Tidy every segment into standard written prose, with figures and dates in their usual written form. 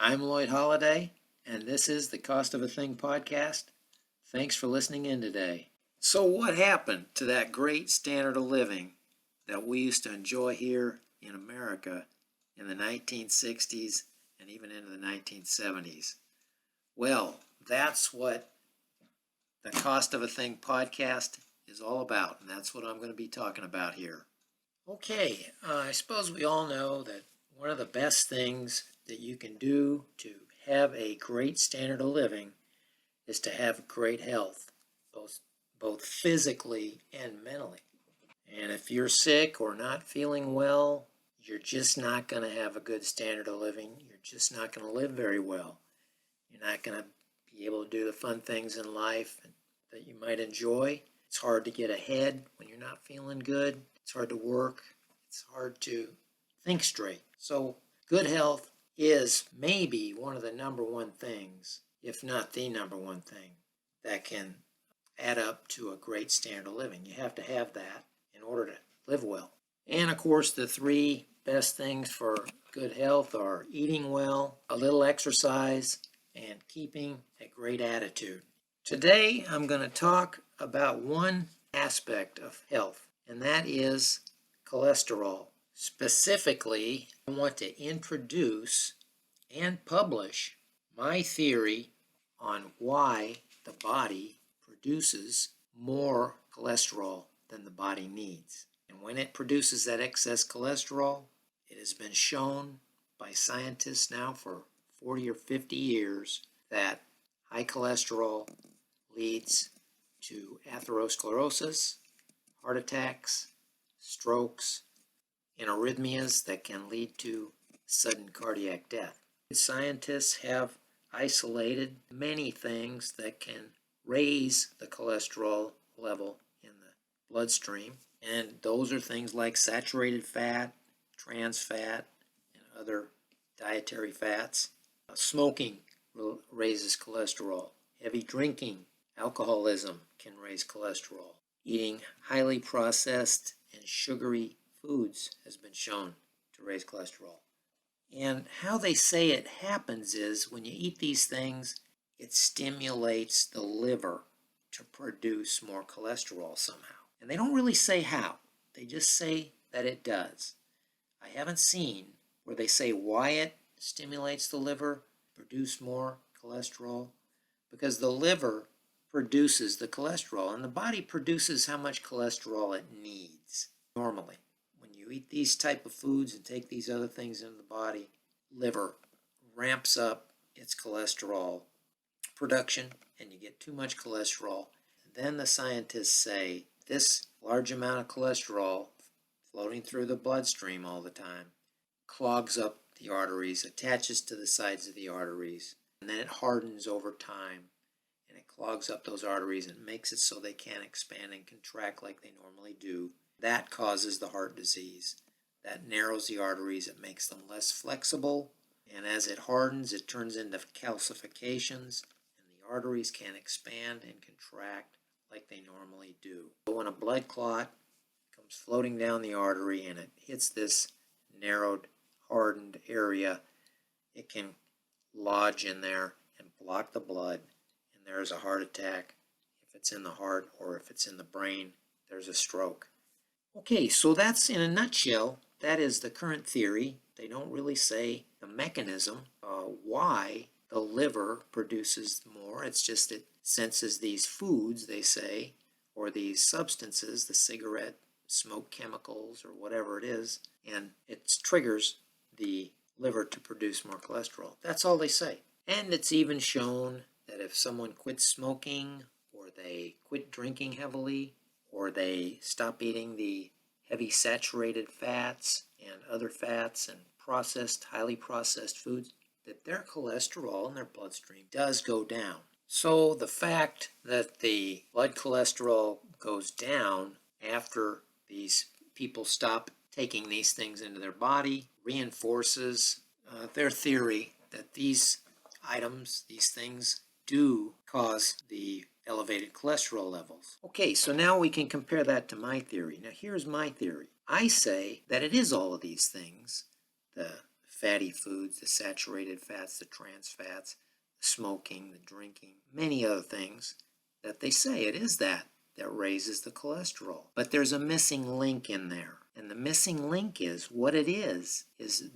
I'm Lloyd Holiday, and this is the Cost of a Thing podcast. Thanks for listening in today. So what happened to that great standard of living that we used to enjoy here in America in the 1960s and even into the 1970s? Well, that's what the Cost of a Thing podcast is all about, and that's what I'm going to be talking about here. Okay, I suppose we all know that one of the best things that you can do to have a great standard of living is to have great health, both physically and mentally. And if you're sick or not feeling well, you're just not going to have a good standard of living. You're just not going to live very well. You're not going to be able to do the fun things in life that you might enjoy. It's hard to get ahead when you're not feeling good. It's hard to work. It's hard to think straight. So good health is maybe one of the number one things, if not the number one thing, that can add up to a great standard of living. You have to have that in order to live well. And of course, the three best things for good health are eating well, a little exercise, and keeping a great attitude. Today, I'm going to talk about one aspect of health, and that is cholesterol. Specifically, I want to introduce and publish my theory on why the body produces more cholesterol than the body needs. And when it produces that excess cholesterol, it has been shown by scientists now for 40 or 50 years that high cholesterol leads to atherosclerosis, heart attacks, strokes, and arrhythmias that can lead to sudden cardiac death. Scientists have isolated many things that can raise the cholesterol level in the bloodstream, and those are things like saturated fat, trans fat, and other dietary fats. Smoking raises cholesterol. Heavy drinking, alcoholism can raise cholesterol. Eating highly processed and sugary foods has been shown to raise cholesterol. And how they say it happens is when you eat these things, it stimulates the liver to produce more cholesterol somehow. And they don't really say how. They just say that it does. I haven't seen where they say why it stimulates the liver to produce more cholesterol, because the liver produces the cholesterol, and the body produces how much cholesterol it needs normally. When you eat these type of foods and take these other things into the body, liver ramps up its cholesterol production, and you get too much cholesterol. And then the scientists say this large amount of cholesterol floating through the bloodstream all the time clogs up the arteries, attaches to the sides of the arteries, and then it hardens over time, and it clogs up those arteries and makes it so they can't expand and contract like they normally do. That causes the heart disease. That narrows the arteries, it makes them less flexible, and as it hardens, it turns into calcifications, and the arteries can't expand and contract like they normally do. So when a blood clot comes floating down the artery and it hits this narrowed, hardened area, it can lodge in there and block the blood, and there's a heart attack. If it's in the heart or if it's in the brain, there's a stroke. Okay, so that's in a nutshell. That is the current theory. They don't really say the mechanism, why the liver produces more. It's just it senses these foods, they say, or these substances, the cigarette smoke chemicals or whatever it is, and it triggers the liver to produce more cholesterol. That's all they say. And it's even shown that if someone quits smoking, or they quit drinking heavily, or they stop eating the heavy saturated fats and other fats and highly processed foods, that their cholesterol in their bloodstream does go down. So the fact that the blood cholesterol goes down after these people stop taking these things into their body reinforces their theory that these items, these things, do cause the elevated cholesterol levels. Okay, so now we can compare that to my theory. Now here's my theory. I say that it is all of these things, the fatty foods, the saturated fats, the trans fats, the smoking, the drinking, many other things that they say it is that raises the cholesterol. But there's a missing link in there. And the missing link is what it is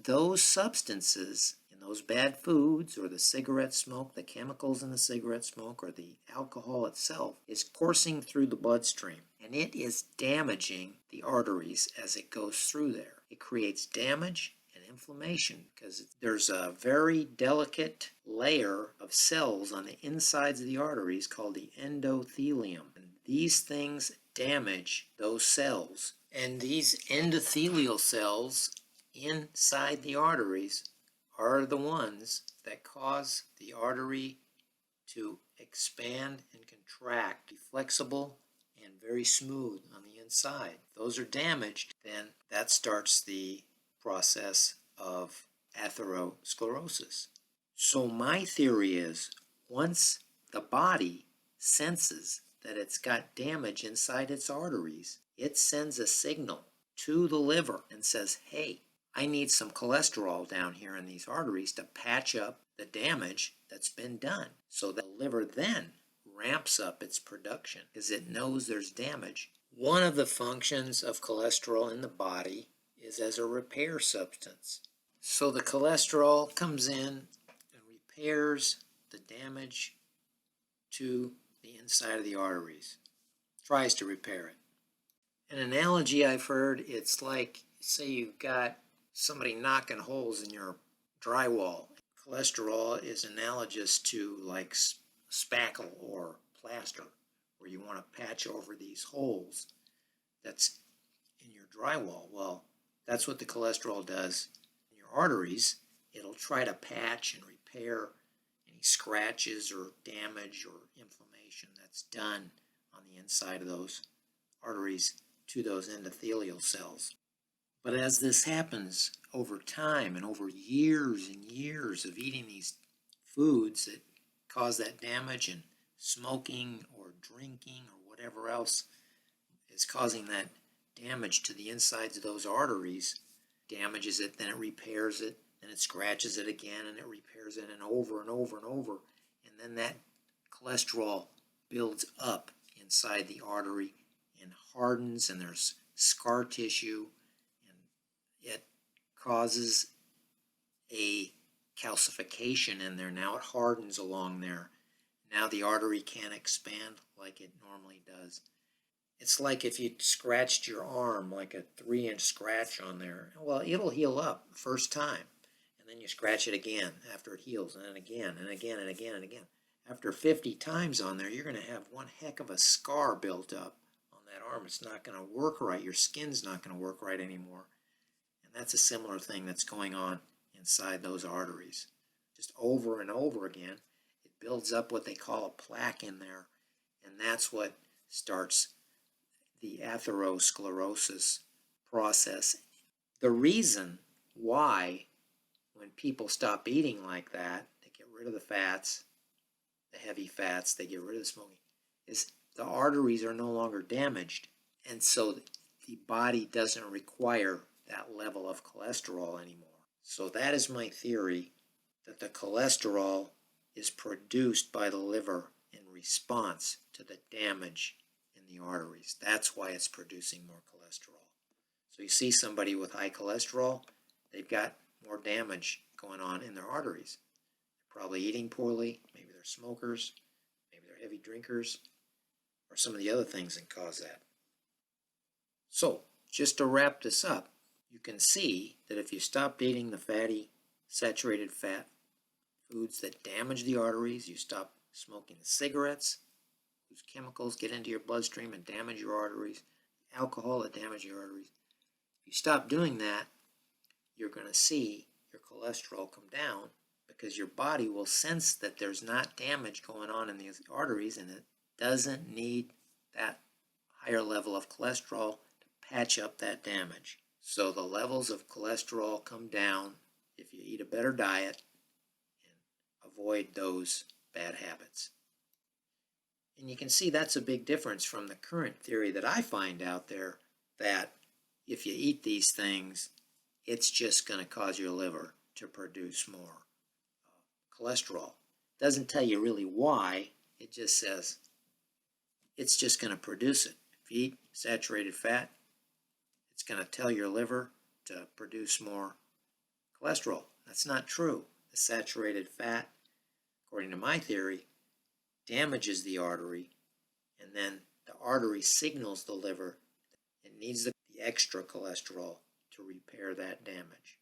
those substances in those bad foods or the cigarette smoke, the chemicals in the cigarette smoke or the alcohol itself is coursing through the bloodstream. And it is damaging the arteries as it goes through there. It creates damage and inflammation because there's a very delicate layer of cells on the insides of the arteries called the endothelium. And these things damage those cells. And these endothelial cells inside the arteries are the ones that cause the artery to expand and contract, be flexible and very smooth on the inside. If those are damaged, then that starts the process of atherosclerosis. So my theory is once the body senses that it's got damage inside its arteries, it sends a signal to the liver and says, hey, I need some cholesterol down here in these arteries to patch up the damage that's been done. So the liver then ramps up its production because it knows there's damage. One of the functions of cholesterol in the body is as a repair substance. So the cholesterol comes in and repairs the damage to the inside of the arteries, tries to repair it. An analogy I've heard, it's like, say you've got somebody knocking holes in your drywall. Cholesterol is analogous to like spackle or plaster, where you want to patch over these holes that's in your drywall. Well, that's what the cholesterol does in your arteries. It'll try to patch and repair any scratches or damage or inflammation that's done on the inside of those arteries to those endothelial cells. But as this happens over time and over years and years of eating these foods that cause that damage, and smoking or drinking or whatever else is causing that damage to the insides of those arteries, damages it, then it repairs it, then it scratches it again and it repairs it, and over and over and over. And then that cholesterol builds up inside the artery and hardens, and there's scar tissue, and it causes a calcification in there. Now it hardens along there. Now the artery can't expand like it normally does. It's like if you scratched your arm, like a 3-inch scratch on there. Well, it'll heal up first time, and then you scratch it again after it heals, and then again and again and again and again. After 50 times on there, you're going to have one heck of a scar built up on that arm. It's not going to work right. Your skin's not going to work right anymore. And that's a similar thing that's going on inside those arteries. Just over and over again, it builds up what they call a plaque in there, and that's what starts the atherosclerosis process. The reason why when people stop eating like that, they get rid of the fats, the heavy fats, they get rid of the smoking, is the arteries are no longer damaged, and so the body doesn't require that level of cholesterol anymore. So that is my theory, that the cholesterol is produced by the liver in response to the damage in the arteries. That's why it's producing more cholesterol. So you see somebody with high cholesterol, they've got more damage going on in their arteries. They're probably eating poorly, maybe they're smokers, maybe they're heavy drinkers, or some of the other things that cause that. So, just to wrap this up, you can see that if you stopped eating the fatty, saturated fat foods that damage the arteries, you stop smoking the cigarettes, whose chemicals get into your bloodstream and damage your arteries, alcohol that damage your arteries. If you stop doing that, you're going to see your cholesterol come down because your body will sense that there's not damage going on in these arteries, and it doesn't need that higher level of cholesterol to patch up that damage. So the levels of cholesterol come down if you eat a better diet and avoid those bad habits. And you can see that's a big difference from the current theory that I find out there, that if you eat these things, it's just going to cause your liver to produce more cholesterol. It doesn't tell you really why, it just says it's just going to produce it. If you eat saturated fat, it's going to tell your liver to produce more cholesterol. That's not true. The saturated fat, according to my theory, damages the artery, and then the artery signals the liver it needs the extra cholesterol to repair that damage.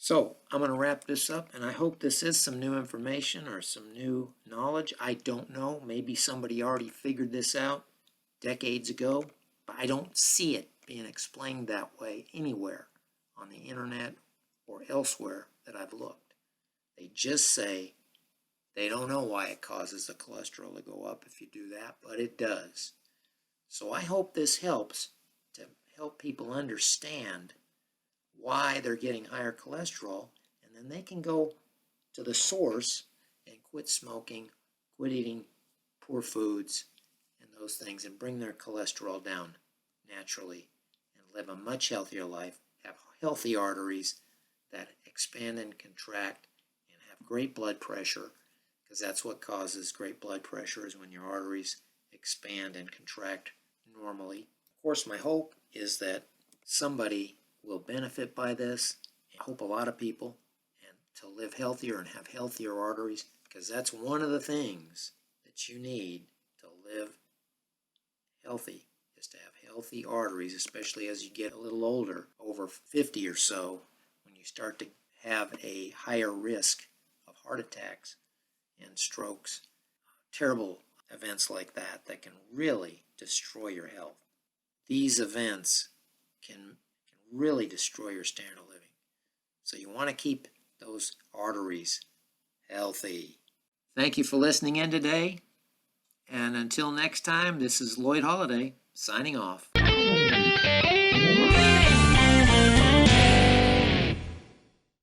So I'm going to wrap this up, and I hope this is some new information or some new knowledge. I don't know. Maybe somebody already figured this out decades ago, but I don't see it being explained that way anywhere on the internet or elsewhere that I've looked. They just say they don't know why it causes the cholesterol to go up if you do that, but it does. So I hope this helps to help people understand why they're getting higher cholesterol, and then they can go to the source and quit smoking, quit eating poor foods and those things, and bring their cholesterol down naturally and live a much healthier life, have healthy arteries that expand and contract, and have great blood pressure, because that's what causes great blood pressure, is when your arteries expand and contract normally. Of course, my hope is that somebody will benefit by this. I hope a lot of people, and to live healthier and have healthier arteries, because that's one of the things that you need to live healthy, is to have healthy arteries, especially as you get a little older, over 50 or so, when you start to have a higher risk of heart attacks and strokes, terrible events like that can really destroy your health. These events can really destroy your standard of living. So you want to keep those arteries healthy. Thank you for listening in today. And until next time, this is Lloyd Holiday signing off.